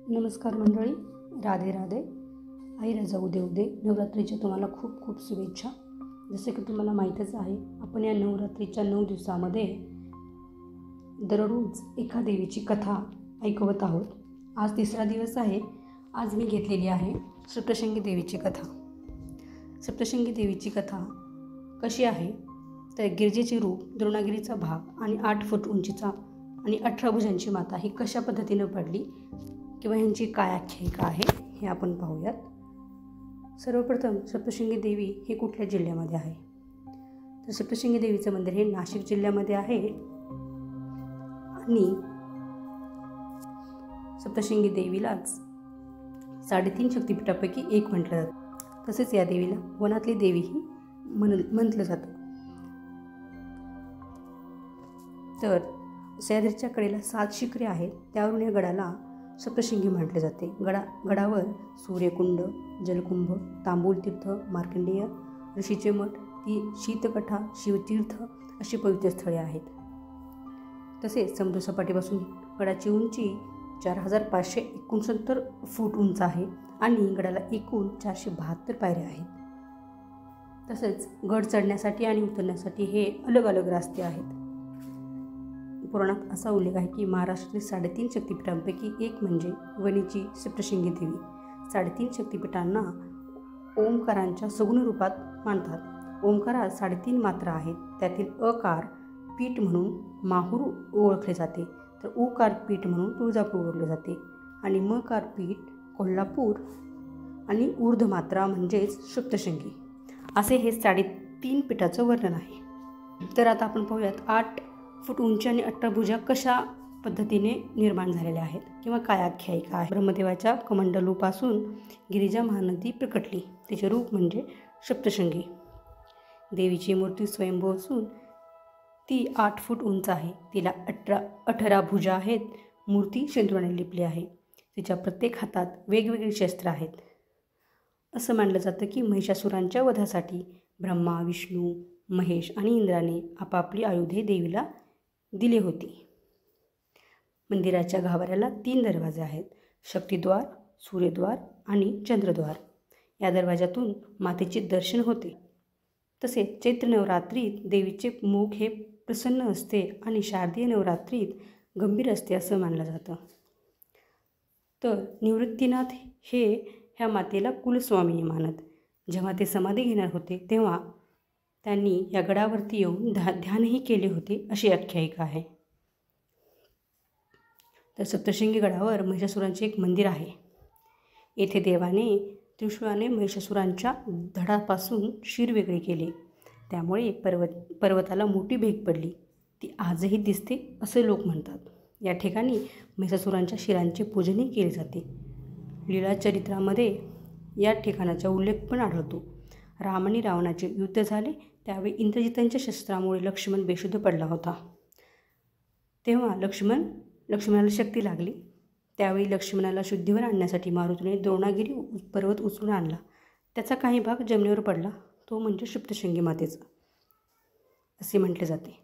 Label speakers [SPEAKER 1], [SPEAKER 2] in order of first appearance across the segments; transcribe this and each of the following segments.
[SPEAKER 1] नमस्कार मंडळी, राधे राधे. आई राजा उदे उदे. नवरात्रीच्या तुम्हाला खूप खूप शुभेच्छा. जसे की तुम्हाला माहीतच आहे, आपण या नवरात्रीच्या 9 दिवसामध्ये दररोज एका देवीची कथा ऐकवत आहोत. आज 3रा दिवस आहे. आज मी घेतलेली आहे सप्तशृंगी देवीची कथा. सप्तशृंगी देवीची कथा कशी आहे तर गिरजेचे रूप, द्रोणागिरीचा भाग आणि 8 फूट उंचीचा आणि 18 भुजांची माता ही कशा पद्धतीनं पडली किंवा ह्यांची काय आख्यायिका आहे हे आपण पाहूयात. सर्वप्रथम सप्तशृंगी देवी हे कुठल्या जिल्ह्यामध्ये आहे तर सप्तशृंगी देवीचं मंदिर हे नाशिक जिल्ह्यामध्ये आहे आणि सप्तशृंगी देवीलाच 3.5 शक्तिपीठापैकी एक म्हटलं जातं. तसेच या देवीला वनातली देवीही म्हटलं जातं. तर सह्याद्रीच्या कडेला 7 शिखरे आहेत, त्यावरून या गडाला सप्तशृंगी म्हटले जाते. गडावर सूर्यकुंड, जलकुंभ, तांबूलतीर्थ, मार्कंडेय ऋषीचे मठ, शीतकठा, शिवतीर्थ अशी पवित्र स्थळे आहेत. तसेच समुद्रसपाटीपासून गडाची उंची 4569 फूट उंच आहे आणि गडाला एकूण 472 पायऱ्या आहेत. तसेच गड चढण्यासाठी आणि उतरण्यासाठी हे अलग अलग रस्ते आहेत. पुराणात असा उल्लेख आहे की महाराष्ट्रातील 3.5 शक्तिपीठांपैकी एक म्हणजे वणीची सप्तशृंगी देवी. 3.5 शक्तिपीठांना ओंकारांच्या सगुण रूपात मानतात. ओंकारात 3.5 मात्रा आहेत. त्यातील अकार पीठ म्हणून माहूर ओळखले जाते, तर उकार पीठ म्हणून तुळजापूर ओळखले जाते आणि मकार पीठ कोल्हापूर आणि ऊर्ध्व मात्रा म्हणजेच सप्तशृंगी असे हे 3.5 पीठाचं वर्णन आहे. तर आता आपण पाहूयात 8 फूट उंची आणि 18 भुजा कशा पद्धतीने निर्माण झालेल्या आहेत किंवा काय आख्यायिका आहे. ब्रह्मदेवाच्या कमंडलूपासून गिरिजा महानदी प्रकटली. तिचे रूप म्हणजे सप्तशृंगी. देवीची मूर्ती स्वयंभू असून ती 8 फूट उंच आहे. तिला 18 भुजा आहेत. मूर्ती शेंदुराने लिपली आहे. तिच्या प्रत्येक हातात वेगवेगळी शस्त्र आहेत. असं मानलं जातं की महिषासुरांच्या वधासाठी ब्रह्मा, विष्णू, महेश आणि इंद्राने आपापली आयुधे देवीला दिली होती. मंदिराच्या गाभाऱ्याला 3 दरवाजे आहेत: शक्तिद्वार, सूर्यद्वार आणि चंद्रद्वार. या दरवाजातून मातेचे दर्शन होते. तसेच चैत्र नवरात्रीत देवीचे मुख हे प्रसन्न असते आणि शारदीय नवरात्रीत गंभीर असते असं मानलं जातं. तर निवृत्तीनाथ हे ह्या मातेला कुलस्वामी मानत. जेव्हा ते समाधी घेणार होते तेव्हा त्यांनी या गडावरती येऊन ध्यानही केले होते अशी आख्यायिका आहे. तर सप्तशृंगी गडावर महिषासुरांचे एक मंदिर आहे. येथे देवाने त्रिशूळाने महिषासुरांच्या धडापासून शिर वेगळे केले. त्यामुळे पर्वताला मोठी भेग पडली. ती आजही दिसते असे लोक म्हणतात. या ठिकाणी महिषासुरांच्या शिरांचे पूजनही केले जाते. लीळा चरित्रामध्ये या ठिकाणाचा उल्लेख पण आढळतो. राम आणि रावणाचे युद्ध झाले त्यावेळी इंद्रजितांच्या शस्त्रामुळे लक्ष्मण बेशुद्ध पडला होता. तेव्हा लक्ष्मणाला शक्ती लागली. त्यावेळी लक्ष्मणाला शुद्धीवर आणण्यासाठी मारुतीने द्रोणागिरी पर्वत उचलून आणला. त्याचा काही भाग जमिनीवर पडला, तो म्हणजे सप्तशृंगी मातेचा असे म्हटले जाते.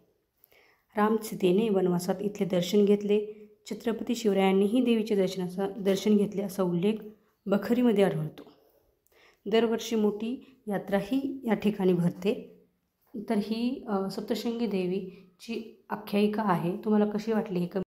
[SPEAKER 1] राम सीतेने वनवासात इथले दर्शन घेतले. छत्रपती शिवरायांनीही देवीचे दर्शन घेतले असा उल्लेख बखरीमध्ये आढळतो. दरवर्षी मोठी यात्राही या ठिकाणी भरते. तर ही सप्तशृंगी देवीची आख्यायिका आहे. तुम्हाला कशी वाटली ही